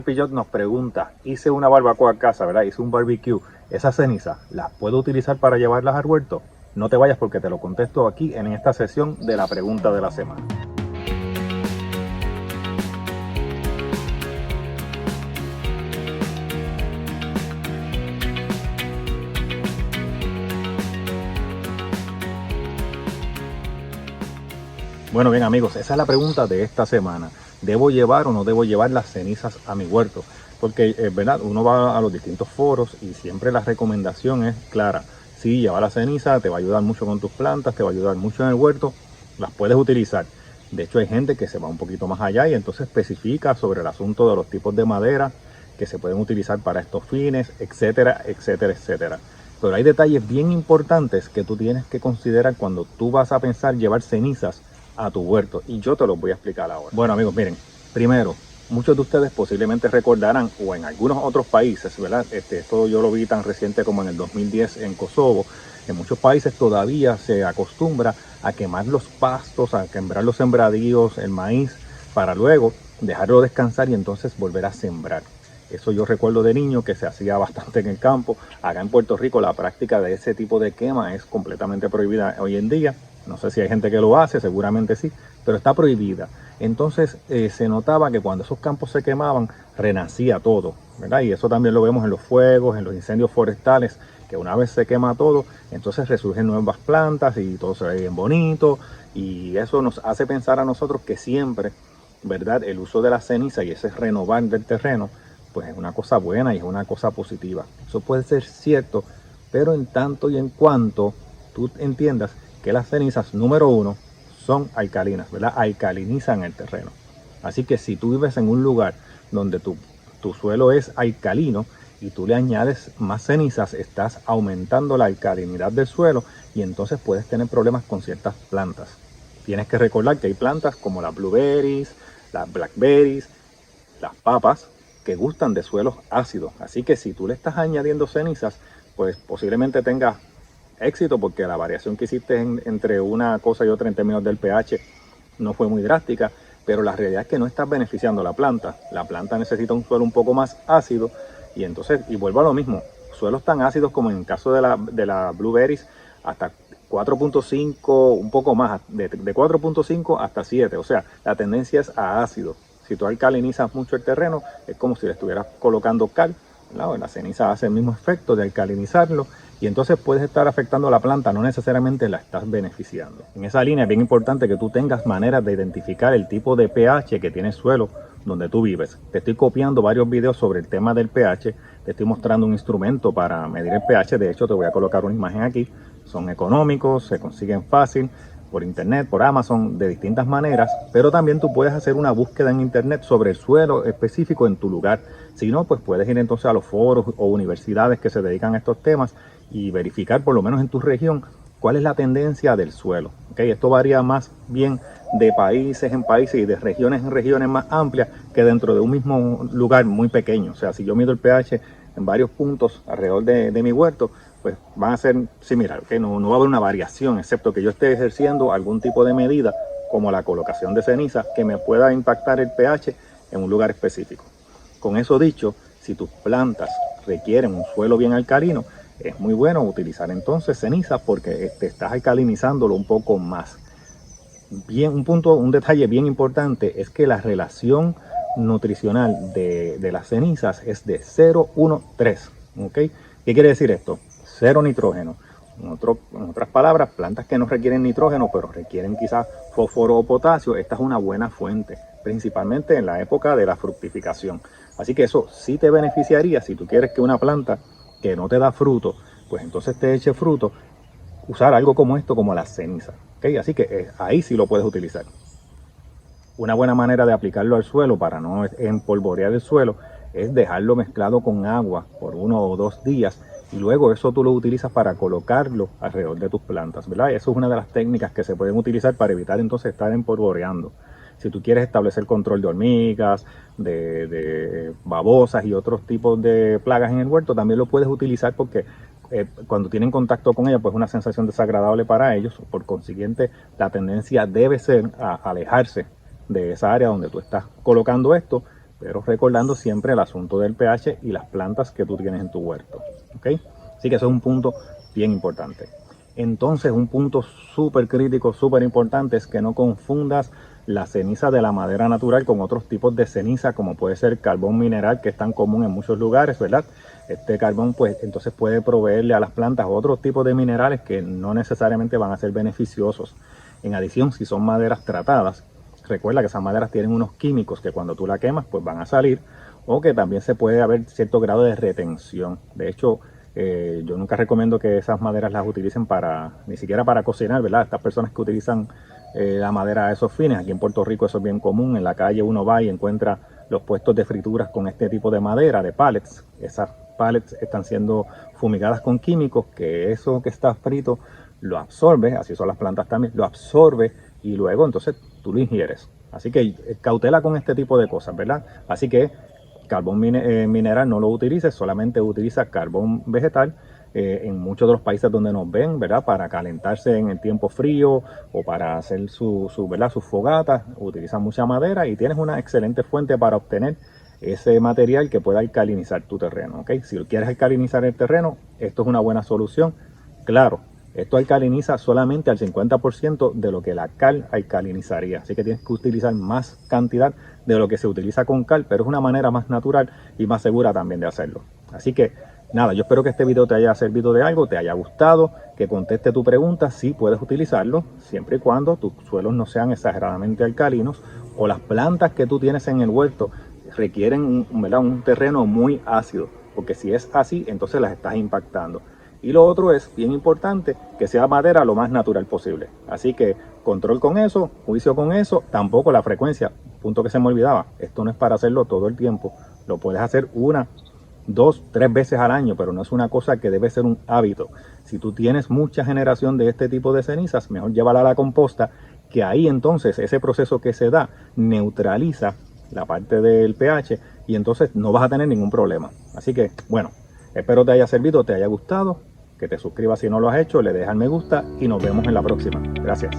Pillot nos pregunta, hice una barbacoa a casa, ¿verdad? Hice un barbecue. ¿Esas cenizas las puedo utilizar para llevarlas al huerto? No te vayas porque te lo contesto aquí en esta sesión de la pregunta de la semana. Bueno, bien amigos, esa es la pregunta de esta semana. ¿Debo llevar o no debo llevar las cenizas a mi huerto? Porque, ¿verdad? Uno va a los distintos foros y siempre la recomendación es clara. Sí, llevar la ceniza te va a ayudar mucho con tus plantas, te va a ayudar mucho en el huerto, las puedes utilizar. De hecho, hay gente que se va un poquito más allá y entonces especifica sobre el asunto de los tipos de madera que se pueden utilizar para estos fines, etcétera, etcétera, etcétera. Pero hay detalles bien importantes que tú tienes que considerar cuando tú vas a pensar llevar cenizas a tu huerto, y yo te los voy a explicar ahora. Bueno amigos, miren, primero, muchos de ustedes posiblemente recordarán, o en algunos otros países, ¿verdad? Esto yo lo vi tan reciente como en el 2010 en Kosovo. En muchos países todavía se acostumbra a quemar los pastos, a quebrar los sembradíos, el maíz, para luego dejarlo descansar y entonces volver a sembrar. Eso yo recuerdo de niño que se hacía bastante en el campo. Acá en Puerto Rico la práctica de ese tipo de quema es completamente prohibida hoy en día. No sé si hay gente que lo hace, seguramente sí, pero está prohibida. Entonces se notaba que cuando esos campos se quemaban, renacía todo, ¿verdad? Y eso también lo vemos en los fuegos, en los incendios forestales, que una vez se quema todo, entonces resurgen nuevas plantas y todo se ve bien bonito. Y eso nos hace pensar a nosotros que siempre, ¿verdad? El uso de la ceniza y ese renovar del terreno, pues es una cosa buena y es una cosa positiva. Eso puede ser cierto, pero en tanto y en cuanto tú entiendas que las cenizas, número uno, son alcalinas, ¿verdad? Alcalinizan el terreno. Así que si tú vives en un lugar donde tu suelo es alcalino y tú le añades más cenizas, estás aumentando la alcalinidad del suelo y entonces puedes tener problemas con ciertas plantas. Tienes que recordar que hay plantas como las blueberries, las blackberries, las papas, que gustan de suelos ácidos. Así que si tú le estás añadiendo cenizas, pues posiblemente tengas éxito porque la variación que hiciste entre una cosa y otra en términos del pH no fue muy drástica, pero la realidad es que no estás beneficiando a la planta. La planta necesita un suelo un poco más ácido y entonces, y vuelvo a lo mismo, suelos tan ácidos como en el caso de la blueberries, hasta 4.5, un poco más, de 4.5 hasta 7, o sea, la tendencia es a ácido. Si tú alcalinizas mucho el terreno, es como si le estuvieras colocando cal, ¿no? La ceniza hace el mismo efecto de alcalinizarlo y entonces puedes estar afectando a la planta, no necesariamente la estás beneficiando. En esa línea es bien importante que tú tengas maneras de identificar el tipo de pH que tiene el suelo donde tú vives. Te estoy copiando varios videos sobre el tema del pH, te estoy mostrando un instrumento para medir el pH, de hecho te voy a colocar una imagen aquí. Son económicos, se consiguen fácil por internet, por Amazon, de distintas maneras, pero también tú puedes hacer una búsqueda en internet sobre el suelo específico en tu lugar. Si no, pues puedes ir entonces a los foros o universidades que se dedican a estos temas y verificar, por lo menos en tu región, cuál es la tendencia del suelo. ¿Okay? Esto varía más bien de países en países y de regiones en regiones más amplias que dentro de un mismo lugar muy pequeño. O sea, si yo mido el pH en varios puntos alrededor de mi huerto, pues van a ser similares, ¿okay? No va a haber una variación, excepto que yo esté ejerciendo algún tipo de medida, como la colocación de ceniza, que me pueda impactar el pH en un lugar específico. Con eso dicho, si tus plantas requieren un suelo bien alcalino, es muy bueno utilizar entonces ceniza porque te estás alcalinizándolo un poco más. Bien, un detalle bien importante es que la relación nutricional de las cenizas es de 0,1,3. ¿Okay? ¿Qué quiere decir esto? Cero nitrógeno. En otras palabras, plantas que no requieren nitrógeno, pero requieren quizás fósforo o potasio, esta es una buena fuente, principalmente en la época de la fructificación. Así que eso sí te beneficiaría si tú quieres que una planta que no te da fruto, pues entonces te eche fruto, usar algo como esto, como la ceniza. ¿Okay? Así que ahí sí lo puedes utilizar. Una buena manera de aplicarlo al suelo para no empolvorear el suelo es dejarlo mezclado con agua por 1 o 2 días y luego eso tú lo utilizas para colocarlo alrededor de tus plantas, ¿verdad? Eso es una de las técnicas que se pueden utilizar para evitar entonces estar empolvoreando. Si tú quieres establecer control de hormigas, de babosas y otros tipos de plagas en el huerto, también lo puedes utilizar porque cuando tienen contacto con ellas, pues es una sensación desagradable para ellos. Por consiguiente, la tendencia debe ser a alejarse de esa área donde tú estás colocando esto pero recordando siempre el asunto del pH y las plantas que tú tienes en tu huerto, ¿ok? Así que eso es un punto bien importante. Entonces, un punto súper crítico, súper importante es que no confundas la ceniza de la madera natural con otros tipos de ceniza, como puede ser carbón mineral, que es tan común en muchos lugares, ¿verdad? Este carbón, pues, entonces puede proveerle a las plantas otros tipos de minerales que no necesariamente van a ser beneficiosos. En adición, si son maderas tratadas, recuerda que esas maderas tienen unos químicos que cuando tú la quemas, pues van a salir, o que también se puede haber cierto grado de retención. De hecho, yo nunca recomiendo que esas maderas las utilicen ni siquiera para cocinar, ¿verdad? Estas personas que utilizan la madera a esos fines, aquí en Puerto Rico eso es bien común. En la calle uno va y encuentra los puestos de frituras con este tipo de madera, de pallets. Esas pallets están siendo fumigadas con químicos, que eso que está frito lo absorbe, así son las plantas también, lo absorbe y luego entonces tú lo ingieres. Así que cautela con este tipo de cosas, ¿verdad? Así que carbón mineral no lo utilices, solamente utiliza carbón vegetal. En muchos de los países donde nos ven, ¿verdad? Para calentarse en el tiempo frío o para hacer ¿verdad? Sus fogatas, utilizan mucha madera y tienes una excelente fuente para obtener ese material que pueda alcalinizar tu terreno, ¿ok? Si quieres alcalinizar el terreno, esto es una buena solución. Claro, esto alcaliniza solamente al 50% de lo que la cal alcalinizaría. Así que tienes que utilizar más cantidad de lo que se utiliza con cal, pero es una manera más natural y más segura también de hacerlo. Así que nada, yo espero que este video te haya servido de algo, te haya gustado, que conteste tu pregunta. Sí puedes utilizarlo, siempre y cuando tus suelos no sean exageradamente alcalinos o las plantas que tú tienes en el huerto requieren un terreno muy ácido, porque si es así, entonces las estás impactando. Y lo otro es bien importante que sea madera lo más natural posible. Así que control con eso, juicio con eso, tampoco la frecuencia. Punto que se me olvidaba. Esto no es para hacerlo todo el tiempo. Lo puedes hacer 1, 2, 3 veces al año, pero no es una cosa que debe ser un hábito. Si tú tienes mucha generación de este tipo de cenizas, mejor llévala a la composta, que ahí entonces ese proceso que se da neutraliza la parte del pH y entonces no vas a tener ningún problema. Así que, bueno, espero te haya servido, te haya gustado, que te suscribas si no lo has hecho, le dejas me gusta y nos vemos en la próxima. Gracias.